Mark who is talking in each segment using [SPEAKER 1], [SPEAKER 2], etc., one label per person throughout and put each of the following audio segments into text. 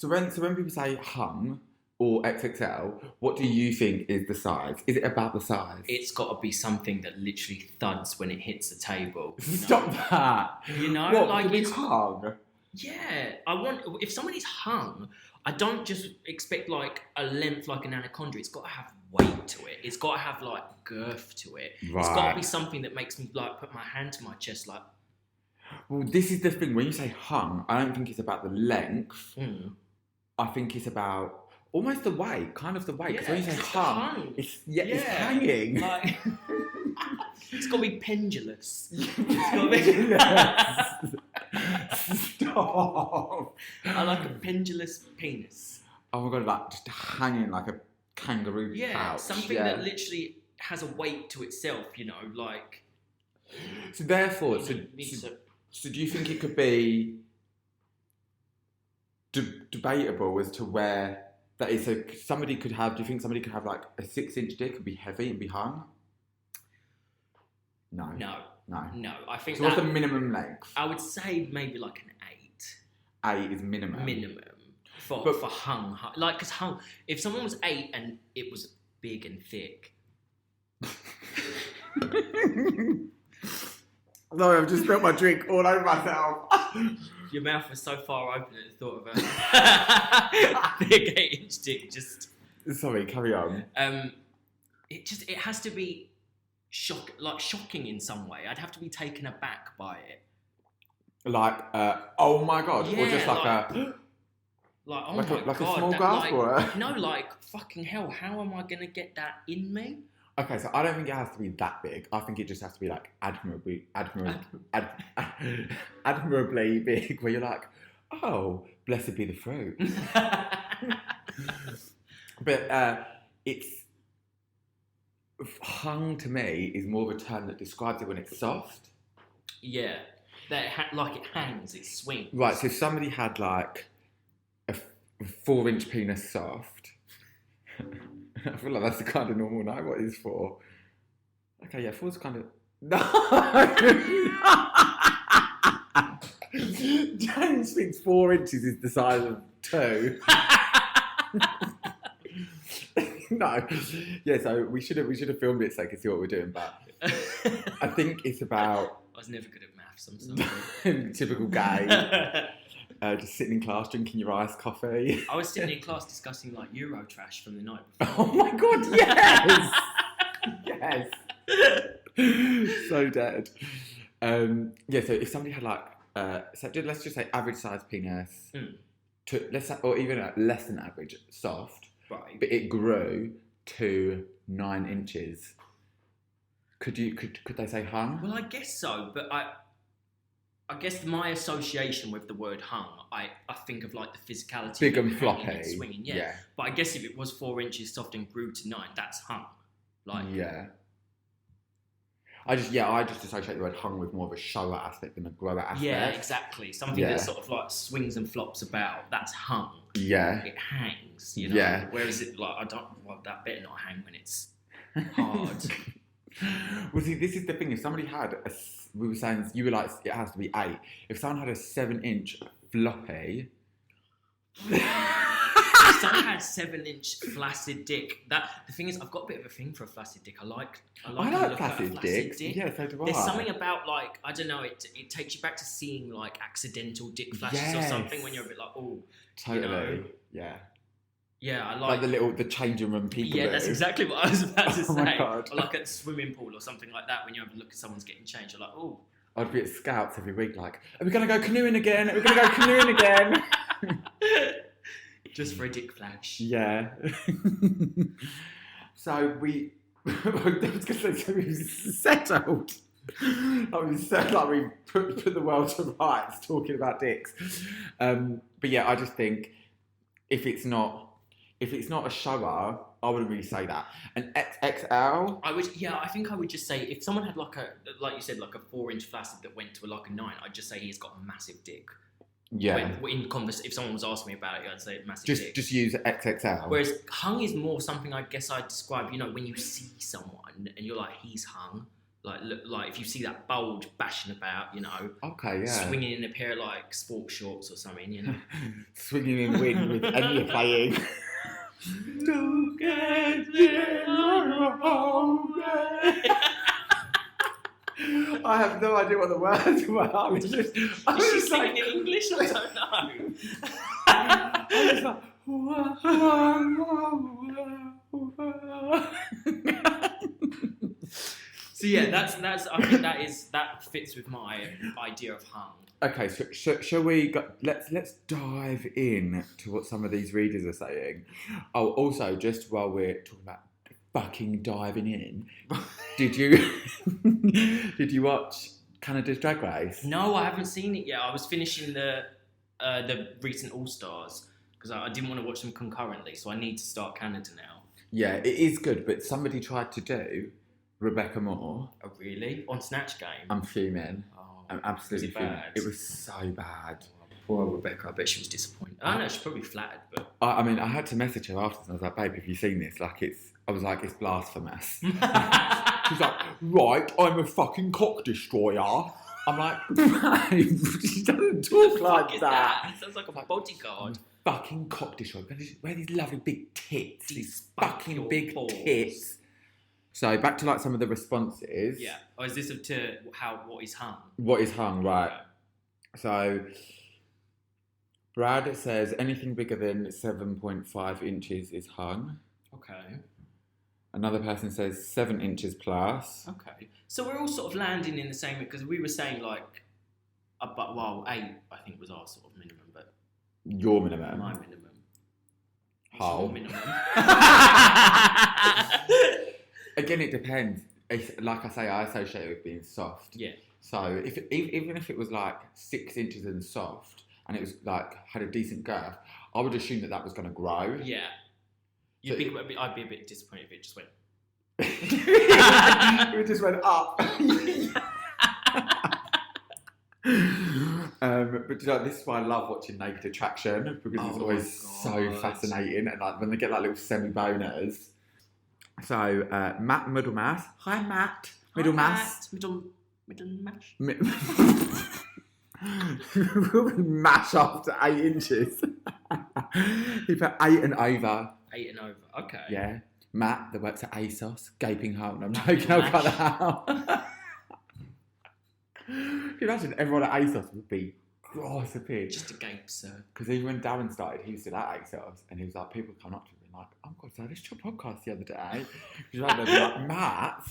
[SPEAKER 1] when people say hung or XXL, what do you think is the size? Is it about the size?
[SPEAKER 2] It's got to be something that literally thuds when it hits the table.
[SPEAKER 1] Stop that.
[SPEAKER 2] You know,
[SPEAKER 1] what,
[SPEAKER 2] like
[SPEAKER 1] it's hung.
[SPEAKER 2] Yeah, if someone is hung, I don't just expect like a length like an anaconda. It's got to have weight to it. It's got to have like girth to it.
[SPEAKER 1] Right.
[SPEAKER 2] It's got to be something that makes me like put my hand to my chest like.
[SPEAKER 1] Well, this is the thing. When you say hung, I don't think it's about the length. I think it's about almost the weight, kind of the weight. Because when you say hung, it's hanging.
[SPEAKER 2] Like, it's got to be pendulous.
[SPEAKER 1] Stop.
[SPEAKER 2] I like a pendulous penis.
[SPEAKER 1] Oh my god, like just hanging like a kangaroo pouch.
[SPEAKER 2] Something that literally has a weight to itself, you know, like.
[SPEAKER 1] So therefore, so do you think it could be debatable as to where that is? So somebody could have. Do you think somebody could have like a 6-inch dick and be heavy and be hung? No.
[SPEAKER 2] I think.
[SPEAKER 1] So what's the minimum length?
[SPEAKER 2] I would say maybe like an 8.
[SPEAKER 1] 8 is minimum.
[SPEAKER 2] For hung. Like, because hung. If someone was 8 and it was big and thick.
[SPEAKER 1] Sorry, I've just spilled my drink all over myself.
[SPEAKER 2] Your mouth was so far open at the thought of a big 8-inch dick. Just.
[SPEAKER 1] Sorry, carry on.
[SPEAKER 2] It has to be shocking in some way. I'd have to be taken aback by it.
[SPEAKER 1] Like, oh my god, or just like a.
[SPEAKER 2] Like, oh
[SPEAKER 1] like
[SPEAKER 2] my
[SPEAKER 1] a, like
[SPEAKER 2] god.
[SPEAKER 1] a small gasp, or
[SPEAKER 2] No, like, fucking hell, how am I going to get that in me?
[SPEAKER 1] Okay, so I don't think it has to be that big. I think it just has to be like admirably big, where you're like, oh, blessed be the fruit. But it's hung to me is more of a term that describes it when it's soft.
[SPEAKER 2] Yeah, like it hangs, it swings.
[SPEAKER 1] Right, so if somebody had like a 4-inch penis soft. I feel like that's the kind of normal night. What is 4? Okay, yeah, 4's kind of... No! James thinks 4 inches is the size of 2. No. Yeah, so we should have filmed it so I could see what we're doing, but I think it's about...
[SPEAKER 2] I was never good at maths, I'm sorry.
[SPEAKER 1] Typical gay. Just sitting in class drinking your iced coffee.
[SPEAKER 2] I was sitting in class discussing like Eurotrash from the night before.
[SPEAKER 1] Oh my god, yes! Yes. So dead. Yeah, so if somebody had like, let's just say average size penis, or even less than average, soft,
[SPEAKER 2] right?
[SPEAKER 1] But it grew to 9 inches. Could they say hung?
[SPEAKER 2] Well, I guess so, but I guess my association with the word hung, I think of like the physicality.
[SPEAKER 1] Big
[SPEAKER 2] of
[SPEAKER 1] and floppy.
[SPEAKER 2] And swinging, yeah. But I guess if it was 4 inches soft and grew to 9, that's hung. Like,
[SPEAKER 1] yeah. I just associate the word hung with more of a shower aspect than a grower aspect.
[SPEAKER 2] Yeah, exactly. Something that sort of like swings and flops about, that's hung.
[SPEAKER 1] Yeah.
[SPEAKER 2] It hangs, you know.
[SPEAKER 1] Yeah.
[SPEAKER 2] Whereas it like that better not hang when it's hard.
[SPEAKER 1] Well, see, this is the thing. If somebody had we were saying, you were like, it has to be 8. If someone had a 7-inch floppy...
[SPEAKER 2] If someone had 7-inch flaccid dick, the thing is, I've got a bit of a thing for a flaccid dick. I like
[SPEAKER 1] flaccid dicks. Yeah, so do I.
[SPEAKER 2] There's something about, like, I don't know, it takes you back to seeing, like, accidental dick flashes or something when you're a bit like, oh,
[SPEAKER 1] totally,
[SPEAKER 2] you know.
[SPEAKER 1] Yeah.
[SPEAKER 2] Yeah, I
[SPEAKER 1] like the changing room people.
[SPEAKER 2] Yeah, that's exactly what I was about to say.
[SPEAKER 1] My God.
[SPEAKER 2] Or like at the swimming pool or something like that, when you have a look at someone's getting changed, you're like, oh.
[SPEAKER 1] I'd be at Scouts every week, like, are we going to go canoeing again? Are we going to go canoeing again?
[SPEAKER 2] Just for a dick flash.
[SPEAKER 1] Yeah. So I was going to say, so we settled. Like we put the world to rights talking about dicks. But yeah, I just think if it's not a shower, I wouldn't really say that. An XXL?
[SPEAKER 2] I think I would just say if someone had like you said, like a 4-inch flaccid that went to like a 9, I'd just say he's got a massive dick.
[SPEAKER 1] Yeah.
[SPEAKER 2] If someone was asking me about it, I'd say massive dick.
[SPEAKER 1] Just use XXL.
[SPEAKER 2] Whereas hung is more something I guess I'd describe, you know, when you see someone and you're like, he's hung. like if you see that bulge bashing about, you know,
[SPEAKER 1] Okay, yeah.
[SPEAKER 2] swinging in a pair of like sports shorts or something, you know,
[SPEAKER 1] Swinging in wind with Enya playing. I have no idea what the words were. I was just, I was
[SPEAKER 2] is she
[SPEAKER 1] just
[SPEAKER 2] singing
[SPEAKER 1] like,
[SPEAKER 2] in English? I don't know.
[SPEAKER 1] I was like,
[SPEAKER 2] So yeah, that's. I think that fits with my idea of hung.
[SPEAKER 1] okay, so shall we go, let's dive in to what some of these readers are saying. Oh, also, just while we're talking about fucking diving in, did you watch Canada's Drag Race?
[SPEAKER 2] No, I haven't seen it yet. I was finishing the recent All Stars because I didn't want to watch them concurrently, so I need to start Canada now.
[SPEAKER 1] Yeah, it is good, but somebody tried to do Rebecca Moore.
[SPEAKER 2] Oh really? On Snatch Game?
[SPEAKER 1] I'm fuming.
[SPEAKER 2] Oh,
[SPEAKER 1] I'm absolutely
[SPEAKER 2] was it
[SPEAKER 1] fuming.
[SPEAKER 2] bad?
[SPEAKER 1] It was so bad.
[SPEAKER 2] Poor Rebecca. I bet she was disappointed. I know she's probably flattered, but
[SPEAKER 1] I mean, I had to message her afterwards. And I was like, "Babe, have you seen this? Like, it's blasphemous." She's like, "Right, I'm a fucking cock destroyer." I'm like, "Babe, she doesn't talk like that."
[SPEAKER 2] It sounds like a bodyguard.
[SPEAKER 1] Fucking cock destroyer. Where these lovely big tits? These
[SPEAKER 2] Despite
[SPEAKER 1] fucking
[SPEAKER 2] your
[SPEAKER 1] big
[SPEAKER 2] balls.
[SPEAKER 1] tits. So back to like some of the responses.
[SPEAKER 2] Yeah. Or is this to what is hung?
[SPEAKER 1] What is hung, right?
[SPEAKER 2] Okay.
[SPEAKER 1] So Brad says anything bigger than 7.5 inches is hung.
[SPEAKER 2] Okay.
[SPEAKER 1] Another person says 7 inches plus.
[SPEAKER 2] Okay. So we're all sort of landing in the same because we were saying like, 8 I think was our sort of minimum, but
[SPEAKER 1] Your minimum.
[SPEAKER 2] my minimum.
[SPEAKER 1] How?
[SPEAKER 2] Your minimum.
[SPEAKER 1] Again, it depends. Like I say, I associate it with being soft.
[SPEAKER 2] Yeah.
[SPEAKER 1] So even if it was like 6 inches and soft, and it was like had a decent girth, I would assume that was going to grow.
[SPEAKER 2] Yeah. I'd be a bit disappointed if it just went.
[SPEAKER 1] It just went up. But you know, this is why I love watching Naked Attraction because it's always so fascinating, and like when they get like little semi-boners. So Matt Middlemass, hi Matt Middlemass,
[SPEAKER 2] Middle mash.
[SPEAKER 1] Mash after 8 inches. He put 8 and over.
[SPEAKER 2] 8 and over. Okay.
[SPEAKER 1] Yeah. Matt that works at ASOS, gaping hole. No, I'm joking. I'll cut that out. Can you imagine everyone at ASOS would be gossiping?
[SPEAKER 2] Just a gape, sir.
[SPEAKER 1] Because even when Darren started, he was still at ASOS, and he was like, people come up to him and like, oh God, so I listened to your podcast the other day. He's like, Matt,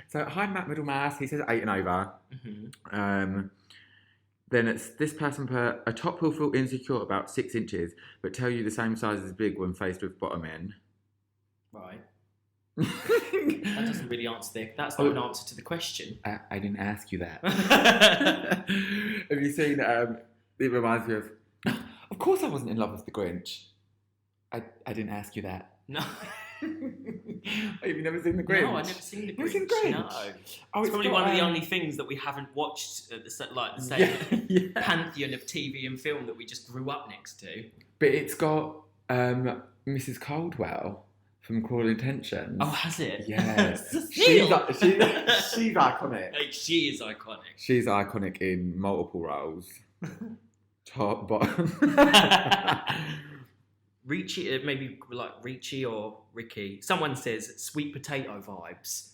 [SPEAKER 1] so hi Matt Middlemass, he says 8 and over.
[SPEAKER 2] Mm-hmm.
[SPEAKER 1] Then it's this person put, a top will feel insecure about 6 inches, but tell you the same size as big when faced with bottom in.
[SPEAKER 2] Right. That doesn't really answer that's not an answer to the question.
[SPEAKER 1] I didn't ask you that. Have you seen, it reminds me of course I wasn't in love with the Grinch. I didn't ask you that.
[SPEAKER 2] No.
[SPEAKER 1] Have you never seen the Grinch?
[SPEAKER 2] No, I've never seen the Grinch.
[SPEAKER 1] You've seen Grinch?
[SPEAKER 2] No.
[SPEAKER 1] Oh,
[SPEAKER 2] it's probably one of the only things that we haven't watched at the same pantheon of TV and film that we just grew up next to.
[SPEAKER 1] But it's got Mrs. Caldwell from Cruel Intentions.
[SPEAKER 2] Oh, has it?
[SPEAKER 1] Yes. she's iconic.
[SPEAKER 2] She is iconic.
[SPEAKER 1] She's iconic in multiple roles. Top, bottom.
[SPEAKER 2] Ricci, maybe like Ricci or Ricky. Someone says sweet potato vibes.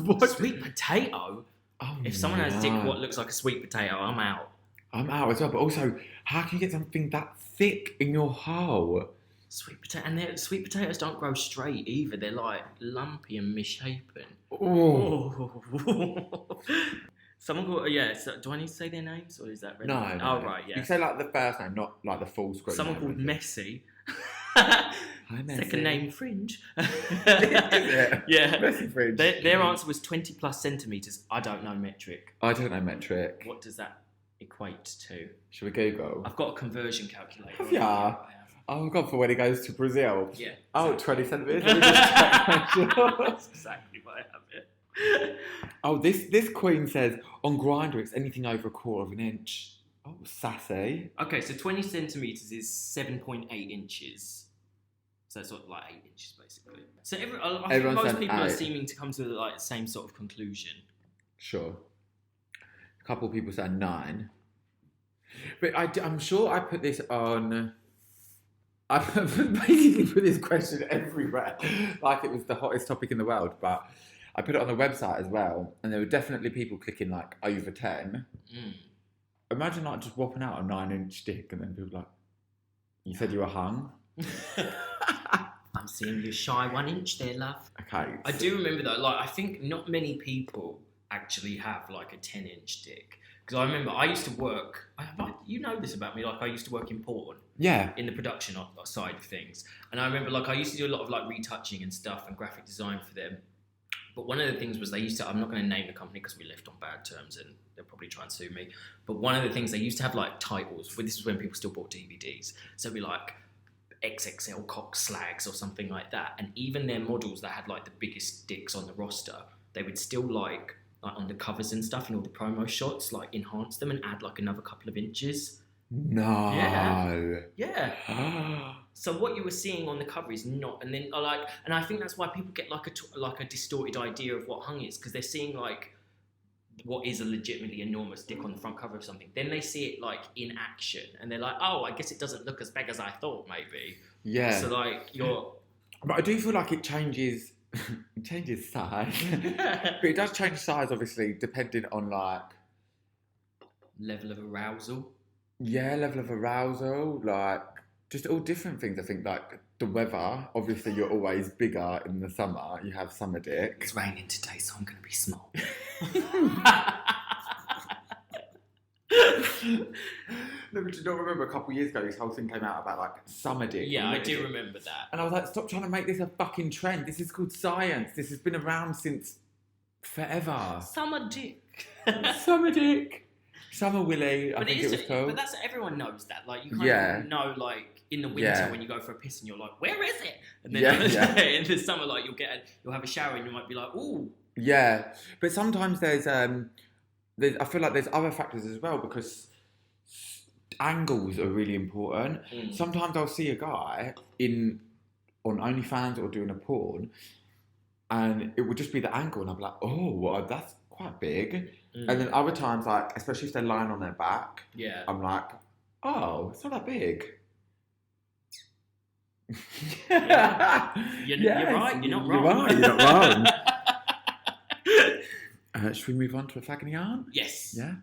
[SPEAKER 1] What?
[SPEAKER 2] Sweet potato?
[SPEAKER 1] Oh,
[SPEAKER 2] if someone has dick what looks like a sweet potato, I'm out.
[SPEAKER 1] I'm out as well. But also, how can you get something that thick in your hole?
[SPEAKER 2] Sweet potato, and sweet potatoes don't grow straight either. They're like lumpy and misshapen.
[SPEAKER 1] Oh.
[SPEAKER 2] Someone called, so do I need to say their names or is that ready?
[SPEAKER 1] No.
[SPEAKER 2] Oh, right, yeah.
[SPEAKER 1] You say like the first name, not like the full screen.
[SPEAKER 2] Someone called Messi.
[SPEAKER 1] Hi, Messi.
[SPEAKER 2] Second name Fringe.
[SPEAKER 1] Yeah.
[SPEAKER 2] Yeah.
[SPEAKER 1] Messi Fringe.
[SPEAKER 2] Their answer was 20 plus centimetres. I don't know metric.
[SPEAKER 1] I don't know metric.
[SPEAKER 2] What does that equate to?
[SPEAKER 1] Should we Google?
[SPEAKER 2] I've got a conversion calculator.
[SPEAKER 1] Have ya?
[SPEAKER 2] I have.
[SPEAKER 1] Oh God, for when he goes to Brazil.
[SPEAKER 2] Yeah.
[SPEAKER 1] Oh,
[SPEAKER 2] exactly.
[SPEAKER 1] 20 centimetres. Let me just check my shorts.
[SPEAKER 2] That's exactly what I have it.
[SPEAKER 1] Oh, this queen says on Grindr it's anything over 1/4 inch. Oh, sassy.
[SPEAKER 2] Okay, so 20 centimetres is 7.8 inches. So it's sort of like 8 inches, basically. So I think
[SPEAKER 1] Everyone
[SPEAKER 2] most
[SPEAKER 1] said
[SPEAKER 2] people are
[SPEAKER 1] 8.
[SPEAKER 2] seeming to come to like the same sort of conclusion.
[SPEAKER 1] Sure. A couple of people said 9. But I'm sure I put this on... I basically put this question everywhere, like it was the hottest topic in the world, but I put it on the website as well, and there were definitely people clicking like over 10. Imagine like just whopping out a 9-inch dick and then people like, you said you were hung?
[SPEAKER 2] I'm seeing you shy 1 inch there, love.
[SPEAKER 1] Okay.
[SPEAKER 2] I do remember though, like I think not many people actually have like a 10-inch dick. Because I remember I used to work, you know this about me, like I used to work in porn.
[SPEAKER 1] Yeah.
[SPEAKER 2] In the production side of things. And I remember like I used to do a lot of like retouching and stuff and graphic design for them. But one of the things was they used to, I'm not going to name the company because we left on bad terms and they'll probably try and sue me. But one of the things they used to have like titles, this was when people still bought DVDs. So it'd be like XXL cock slags or something like that. And even their models that had like the biggest dicks on the roster, they would still like on the covers and stuff and all the promo shots, like enhance them and add like another couple of inches.
[SPEAKER 1] No.
[SPEAKER 2] Yeah. So what you were seeing on the cover is not, and then and I think that's why people get like a distorted idea of what hung is, because they're seeing like what is a legitimately enormous dick on the front cover of something. Then they see it like in action, and they're like, oh, I guess it doesn't look as big as I thought, maybe.
[SPEAKER 1] Yeah.
[SPEAKER 2] So like
[SPEAKER 1] But I do feel like it changes. It changes size, but it does change size, obviously, depending on like
[SPEAKER 2] level of arousal.
[SPEAKER 1] Yeah, level of arousal, like just all different things. I think like the weather. Obviously, you're always bigger in the summer. You have summer dick.
[SPEAKER 2] It's raining today, so I'm going to be small.
[SPEAKER 1] No, but you don't remember a couple of years ago, this whole thing came out about like summer dick.
[SPEAKER 2] Yeah, I do remember that.
[SPEAKER 1] And I was like, stop trying to make this a fucking trend. This is called science. This has been around since forever.
[SPEAKER 2] Summer dick.
[SPEAKER 1] Summer dick. Summer willy. I
[SPEAKER 2] But
[SPEAKER 1] think it was called.
[SPEAKER 2] But that's everyone knows that. Like you kind of know, like in the winter when you go for a piss and you're like, where is it? And then in the summer, like you'll have a shower and you might be like, ooh.
[SPEAKER 1] Yeah, but sometimes there's I feel like there's other factors as well, because angles are really important. Sometimes I'll see a guy on OnlyFans or doing a porn, and it would just be the angle, and I'll be like, oh, well, that's quite big. And then other times, like especially if they're lying on their back, I'm like, oh, it's not that big.
[SPEAKER 2] You're right. You're not wrong.
[SPEAKER 1] You're right. You're not wrong. Should we move on to a fag and yarn?
[SPEAKER 2] Yes.
[SPEAKER 1] Yeah.